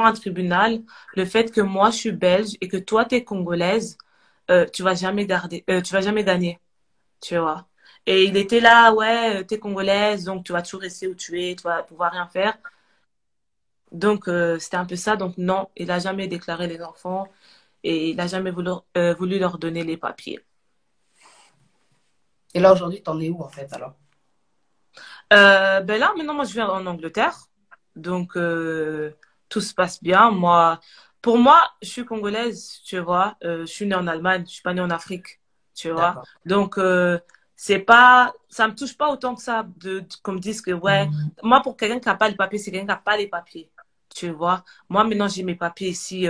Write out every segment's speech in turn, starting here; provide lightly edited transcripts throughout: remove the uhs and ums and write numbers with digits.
un tribunal le fait que moi, je suis belge et que toi, tu es congolaise, tu vas jamais gagner, tu vois. Et il était là, ouais, t'es congolaise, donc tu vas toujours rester où tu es, tu vas pouvoir rien faire. Donc, c'était un peu ça. Donc, non, il a jamais déclaré les enfants et il a jamais voulu leur donner les papiers. Et là, aujourd'hui, t'en es où, en fait, alors? Ben là, maintenant, moi, je viens en Angleterre. Donc, tout se passe bien. Moi, pour moi, je suis congolaise, tu vois. Je suis née en Allemagne, je suis pas née en Afrique, tu vois. D'accord. Donc, c'est pas, ça me touche pas autant que ça qu'on me dise que, ouais, moi, pour quelqu'un qui n'a pas les papiers, c'est quelqu'un qui n'a pas les papiers, tu vois. Moi, maintenant, j'ai mes papiers ici,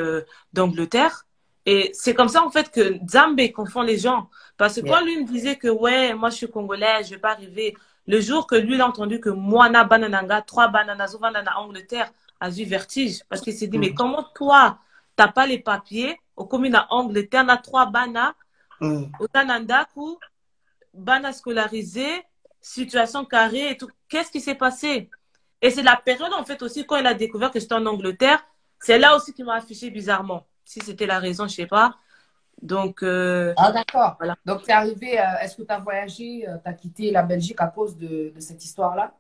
d'Angleterre. Et c'est comme ça, en fait, que Zambé confond les gens. Parce que Yeah. quand lui me disait que, ouais, moi, je suis congolaise, je vais pas arriver. Le jour que lui, il a entendu que Moana Banananga, trois bananas, en Angleterre, a eu vertige. Parce qu'il s'est dit, mais Mm. comment toi, t'as pas les papiers, au communes à Angleterre, on a trois bananas, Mm. au Tanandaku, bananas scolarisés, situation carrée et tout. Qu'est-ce qui s'est passé? Et c'est la période, en fait, aussi, quand il a découvert que j'étais en Angleterre, c'est là aussi qu'il m'a affiché bizarrement. Si c'était la raison, je sais pas. Donc, Ah, d'accord. voilà. Donc, tu es arrivé, est-ce que tu as voyagé, tu as quitté la Belgique à cause de cette histoire-là?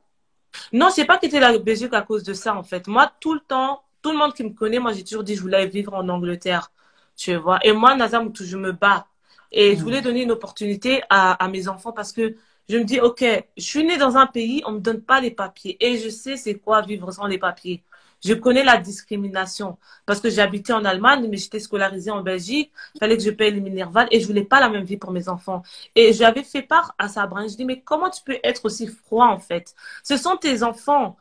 Non, je sais pas quitté la Belgique à cause de ça, en fait. Moi, tout le temps, tout le monde qui me connaît, moi, j'ai toujours dit que je voulais vivre en Angleterre. Tu vois. Et moi, Nazam, je me bats. Et je Mm. voulais donner une opportunité à mes enfants parce que je me dis, OK, je suis née dans un pays, on me donne pas les papiers. Et je sais c'est quoi vivre sans les papiers. Je connais la discrimination parce que j'habitais en Allemagne, mais j'étais scolarisée en Belgique. Il fallait que je paye les Minerval et je voulais pas la même vie pour mes enfants. Et j'avais fait part à Sabrin. Je dis, mais comment tu peux être aussi froid, en fait? Ce sont tes enfants.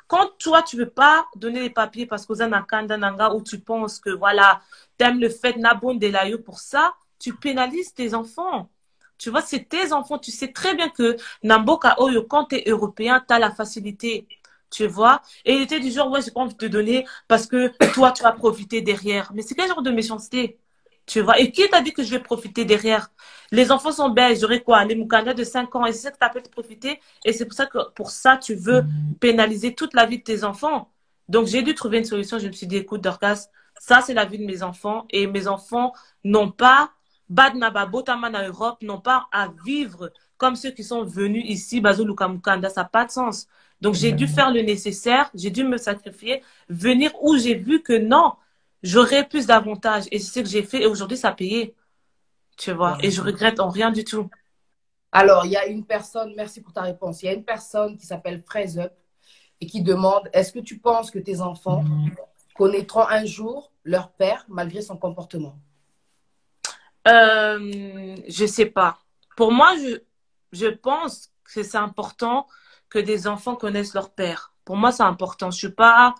Quand toi, tu veux pas donner les papiers parce que nanga où tu penses que voilà, t'aimes le fait nabon de la pour ça, tu pénalises tes enfants. Tu vois, c'est tes enfants. Tu sais très bien que Namboka Oyo, quand t'es européen, t'as la facilité. Tu vois? Et il était du genre, ouais, j'ai pas envie de te donner parce que toi, tu vas profiter derrière. Mais c'est quel genre de méchanceté? Tu vois? Et qui t'a dit que je vais profiter derrière? Les enfants sont belges, j'aurais quoi? Les Moukanda de 5 ans, et c'est ça que t'appelles profiter? Et c'est pour ça, tu veux pénaliser toute la vie de tes enfants. Donc, j'ai dû trouver une solution. Je me suis dit, écoute, Dorcas, ça, c'est la vie de mes enfants. Et mes enfants n'ont pas, Badnaba, Botamana Europe, n'ont pas à vivre comme ceux qui sont venus ici, Bazou Lukamukanda. Ça n'a pas de sens. Donc, j'ai dû Exactement. faire le nécessaire. J'ai dû me sacrifier, venir où j'ai vu que non, j'aurais plus d'avantages. Et c'est ce que j'ai fait. Et aujourd'hui, ça a payé. Tu vois. Et je Ouais. regrette en rien du tout. Alors, il y a une personne, merci pour ta réponse. Il y a une personne qui s'appelle Fraise Up et qui demande, est-ce que tu penses que tes enfants connaîtront un jour leur père malgré son comportement? Je sais pas. Pour moi, je pense que c'est important que des enfants connaissent leur père. Pour moi, c'est important. Je suis pas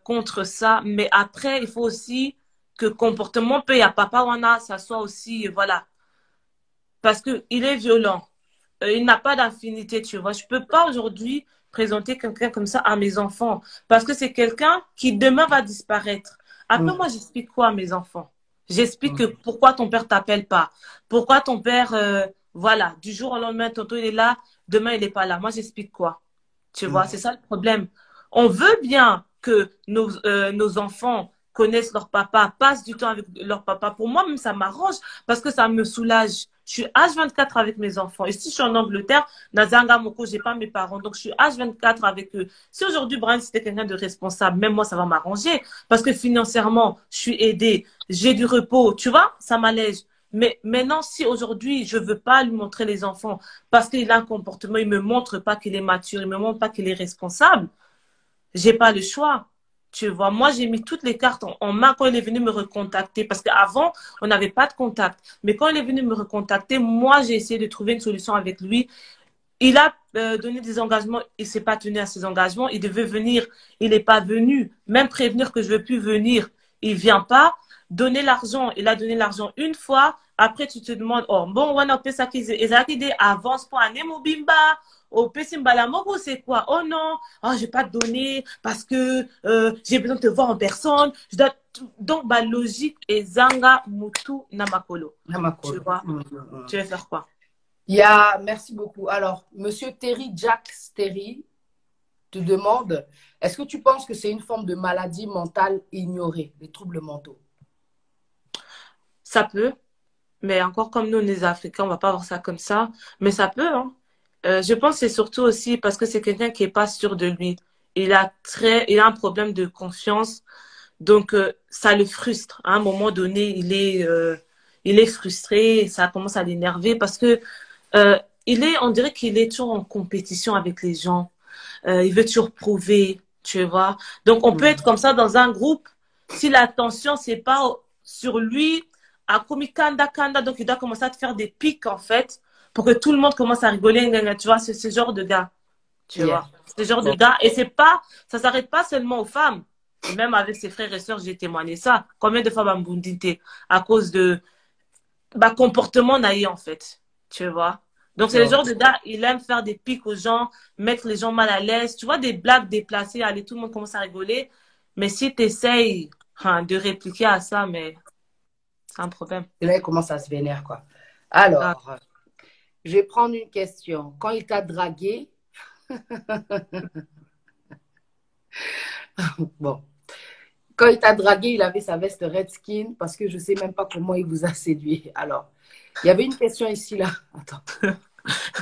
contre ça, mais après, il faut aussi que comportement peut y a papa wana, ça soit aussi voilà, parce que il est violent. Il n'a pas d'infinité, tu vois. Je peux pas aujourd'hui présenter quelqu'un comme ça à mes enfants parce que c'est quelqu'un qui demain va disparaître. Après, Mm. moi, j'explique quoi à mes enfants? J'explique que Mm. pourquoi ton père t'appelle pas, pourquoi ton père, voilà, du jour au lendemain, tonton il est là, demain il est pas là. Moi, j'explique quoi? Tu vois, c'est Mm. ça le problème. On veut bien que nos enfants connaissent leur papa, passent du temps avec leur papa. Pour moi, même, ça m'arrange parce que ça me soulage. Je suis H24 avec mes enfants. Et si je suis en Angleterre, dans Zanga Moko, j'ai pas mes parents. Donc, je suis H24 avec eux. Si aujourd'hui, Brian, c'était quelqu'un de responsable, même moi, ça va m'arranger. Parce que financièrement, je suis aidée. J'ai du repos. Tu vois, ça m'allège. Mais maintenant, si aujourd'hui, je veux pas lui montrer les enfants parce qu'il a un comportement, il me montre pas qu'il est mature, il me montre pas qu'il est responsable, j'ai pas le choix. Tu vois, moi, j'ai mis toutes les cartes en main quand il est venu me recontacter. Parce qu'avant, on n'avait pas de contact. Mais quand il est venu me recontacter, moi, j'ai essayé de trouver une solution avec lui. Il a donné des engagements, il s'est pas tenu à ses engagements. Il devait venir, il n'est pas venu. Même prévenir que je veux plus venir, il vient pas. Donner l'argent, il a donné l'argent une fois. Après, tu te demandes, oh, bon, on a fait ça qu'ils des avance pour un Mobimba. Au Pessimbalamoko, c'est quoi? Oh non, oh, je vais pas te donner parce que j'ai besoin de te voir en personne. Donc, bah, logique et Zanga Mutu Namakolo. Tu Namakolo. vois, Mm. Mm. tu vas faire quoi? Il y a, merci beaucoup. Alors, Monsieur Terry, Jack Terry, te demande, est-ce que tu penses que c'est une forme de maladie mentale ignorée, les troubles mentaux? Ça peut, mais encore comme nous, les Africains, on va pas voir ça comme ça. Mais ça peut, hein. Je pense que c'est surtout aussi parce que c'est quelqu'un qui est pas sûr de lui. Il a un problème de confiance. Donc, ça le frustre. À un moment donné, il est frustré, ça commence à l'énerver parce que on dirait qu'il est toujours en compétition avec les gens. Il veut toujours prouver, tu vois. Donc, on peut être comme ça dans un groupe si l'attention, c'est pas sur lui, à Komikanda Kanda, donc il doit commencer à te faire des pics, en fait, pour que tout le monde commence à rigoler, tu vois, c'est ce genre de gars, tu Yeah. vois. Ce genre de gars. Et ça s'arrête pas seulement aux femmes. Et même avec ses frères et sœurs, j'ai témoigné ça. Combien de femmes Mbundinte à cause de comportement naïf, en fait. Tu vois. Donc, c'est le genre de gars, il aime faire des pics aux gens, mettre les gens mal à l'aise. Tu vois, des blagues déplacées, allez, tout le monde commence à rigoler. Mais si tu essayes de répliquer à ça, mais c'est un problème. Et là, il commence à se vénérer, quoi. Ah. Alors, je vais prendre une question. Quand il t'a dragué, bon, quand il t'a dragué, il avait sa veste Redskin parce que je ne sais même pas comment il vous a séduit. Alors, il y avait une question ici, là. Attends.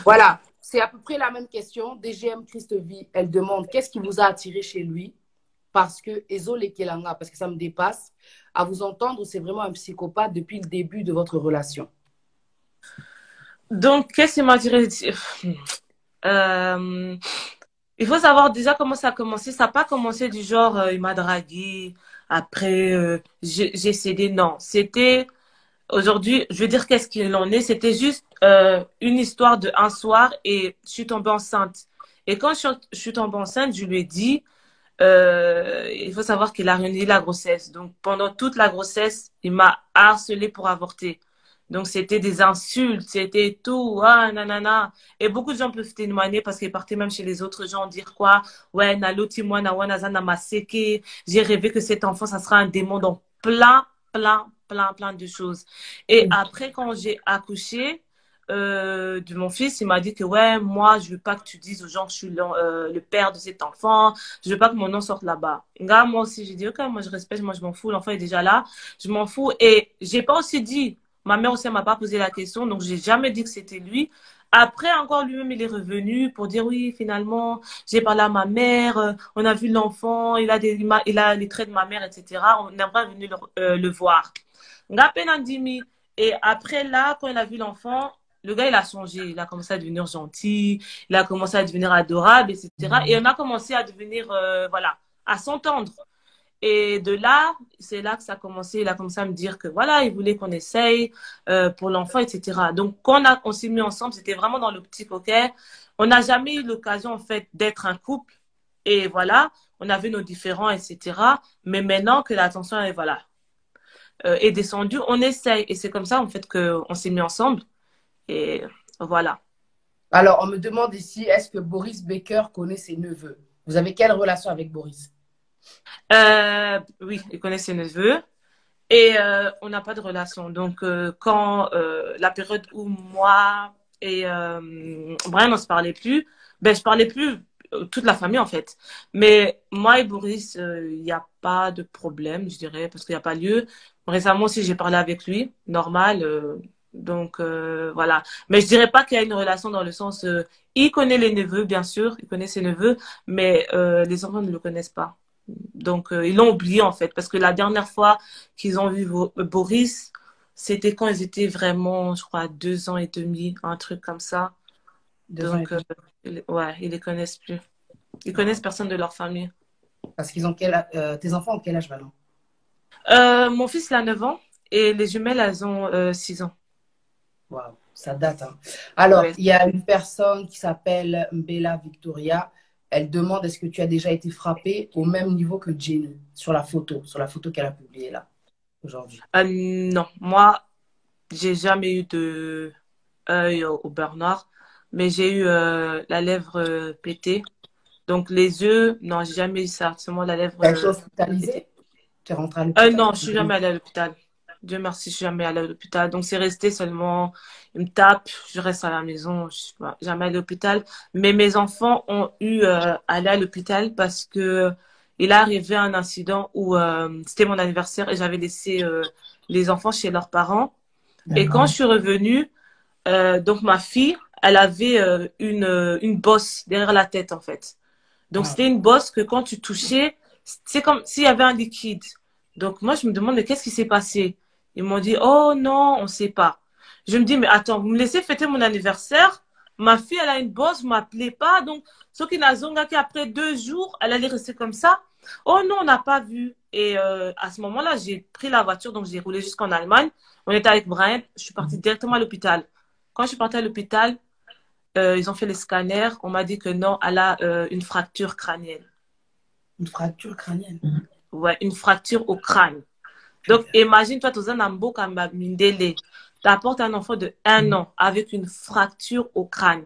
Voilà, c'est à peu près la même question. DGM Christevie, elle demande qu'est-ce qui vous a attiré chez lui? Parce que, Ezole Kelanga, parce que ça me dépasse, à vous entendre, c'est vraiment un psychopathe depuis le début de votre relation. Donc, qu'est-ce qui m'a tiré il faut savoir déjà comment ça a commencé. Ça n'a pas commencé du genre, il m'a dragué, après, j'ai cédé. Non, c'était, aujourd'hui, je veux dire qu'est-ce qu'il en est. C'était juste une histoire de un soir et je suis tombée enceinte. Et quand je suis tombée enceinte, je lui ai dit, il faut savoir qu'il a réuni la grossesse. Donc, pendant toute la grossesse, il m'a harcelé pour avorter. Donc, c'était des insultes, c'était tout, ah, nanana. Et beaucoup de gens peuvent témoigner parce qu'ils partaient même chez les autres gens dire quoi? Ouais, naloti moi na wana zana maseke. J'ai rêvé que cet enfant, ça sera un démon. Donc, plein de choses. Et après, quand j'ai accouché, de mon fils, il m'a dit que ouais, moi, je veux pas que tu dises aux gens que je suis le père de cet enfant. Je veux pas que mon nom sorte là-bas. Gars, moi aussi, j'ai dit, ok, moi, je respecte, moi, je m'en fous. L'enfant est déjà là. Je m'en fous. Et j'ai pas aussi dit, ma mère aussi, elle m'a pas posé la question. Donc, j'ai jamais dit que c'était lui. Après, encore lui-même, il est revenu pour dire oui, finalement, j'ai parlé à ma mère, on a vu l'enfant, il a les traits de ma mère, etc. On aimerait venir le voir. Nga peine dimi. Et après, là, quand il a vu l'enfant, le gars, il a changé. Il a commencé à devenir gentil. Il a commencé à devenir adorable, etc. Et on a commencé à devenir, voilà, à s'entendre. Et de là, c'est là que ça a commencé. Il a commencé à me dire que voilà, il voulait qu'on essaye pour l'enfant, etc. Donc, quand on s'est mis ensemble, c'était vraiment dans l'optique, ok. On n'a jamais eu l'occasion, en fait, d'être un couple. Et voilà, on avait nos différends, etc. Mais maintenant que la tension est, voilà, est descendue, on essaye. Et c'est comme ça, en fait, qu'on s'est mis ensemble. Et voilà. Alors, on me demande ici, est-ce que Boris Becker connaît ses neveux? Vous avez quelle relation avec Boris? Oui, il connaît ses neveux. Et on n'a pas de relation. Donc, quand la période où moi et Brian, on se parlait plus, ben, je parlais plus toute la famille, en fait. Mais moi et Boris, il n'y a pas de problème, je dirais, parce qu'il n'y a pas lieu. Récemment aussi, j'ai parlé avec lui, normal. Donc, voilà. Mais je dirais pas qu'il y a une relation dans le sens, il connaît les neveux, bien sûr, il connaît ses neveux, mais les enfants ne le connaissent pas. Donc, ils l'ont oublié, en fait, parce que la dernière fois qu'ils ont vu Boris, c'était quand ils étaient vraiment, je crois, 2 ans et demi, un truc comme ça. Donc, ouais, ils les connaissent plus. Ils connaissent personne de leur famille. Parce qu'ils ont tes enfants ont quel âge maintenant? Mon fils, il a 9 ans et les jumelles, elles ont 6 ans. Waouh, ça date, hein. Alors, Ouais. il y a une personne qui s'appelle Mbella Victoria. Elle demande est-ce que tu as déjà été frappée au même niveau que Jenny sur la photo qu'elle a publiée là, aujourd'hui. Non, moi, j'ai jamais eu de œil au beurre noir, mais j'ai eu la lèvre pétée. Donc, les yeux, non, j'ai jamais eu ça. Seulement la lèvre Tu as été pétée. hospitalisée? Tu es rentrée à l'hôpital? Non, je suis jamais allée à l'hôpital. Dieu merci, je suis jamais allée à l'hôpital. Donc, c'est resté seulement, ils me tapent, je reste à la maison, je suis pas, jamais allée à l'hôpital. Mais mes enfants ont eu aller à l'hôpital parce que il est arrivé un incident où c'était mon anniversaire et j'avais laissé les enfants chez leurs parents. Et quand D'accord. je suis revenue, donc ma fille, elle avait une bosse derrière la tête en fait. Donc Ah, c'était une bosse que quand tu touchais, c'est comme s'il y avait un liquide. Donc moi je me demande mais qu'est-ce qui s'est passé? Ils m'ont dit oh non, on sait pas. Je me dis mais attends, vous me laissez fêter mon anniversaire? Ma fille elle a une bosse, vous m'appelez pas. Donc ce qui n'a zonga qu'après 2 jours, elle allait rester comme ça. Oh non, on n'a pas vu. Et à ce moment-là, j'ai pris la voiture, donc j'ai roulé jusqu'en Allemagne. On était avec Brian, je suis partie directement à l'hôpital. Quand je suis partie à l'hôpital, ils ont fait les scanners. On m'a dit que non, elle a une fracture crânienne. une fracture crânienne. Ouais, une fracture au crâne. Donc, imagine, toi, tu as un beau mindele. Tu apportes un enfant de 1 an avec une fracture au crâne.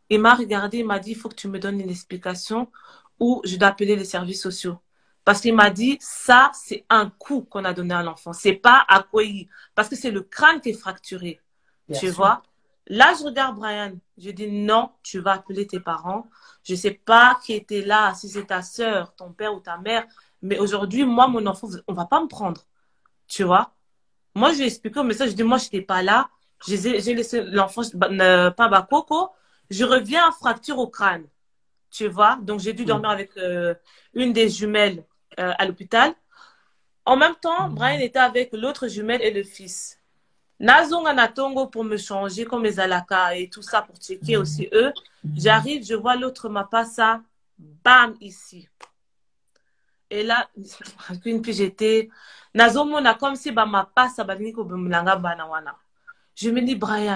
Il m'a regardé, il m'a dit, il faut que tu me donnes une explication ou je dois appeler les services sociaux. Parce qu'il m'a dit, ça, c'est un coup qu'on a donné à l'enfant. C'est pas à quoi il... Parce que c'est le crâne qui est fracturé. Bien Tu sûr. vois? Là, je regarde Brian. Je dis, non, tu vas appeler tes parents. Je sais pas qui était là, si c'est ta soeur, ton père ou ta mère. Mais aujourd'hui, moi, mon enfant, on va pas me prendre. Tu vois? Moi, je lui ai expliqué au message, je dis, moi, je n'étais pas là. J'ai laissé l'enfant, pas Bakoko. Je reviens, fracture au crâne. Tu vois? Donc, j'ai dû dormir avec une des jumelles à l'hôpital. En même temps, Brian était avec l'autre jumelle et le fils. Nazonga Natongo pour me changer, comme les alaka et tout ça, pour checker aussi eux. J'arrive, je vois l'autre m'a ça, bam, ici. Et là, une puis j'étais, Nazomona comme si ma passe, je me dis, Brian,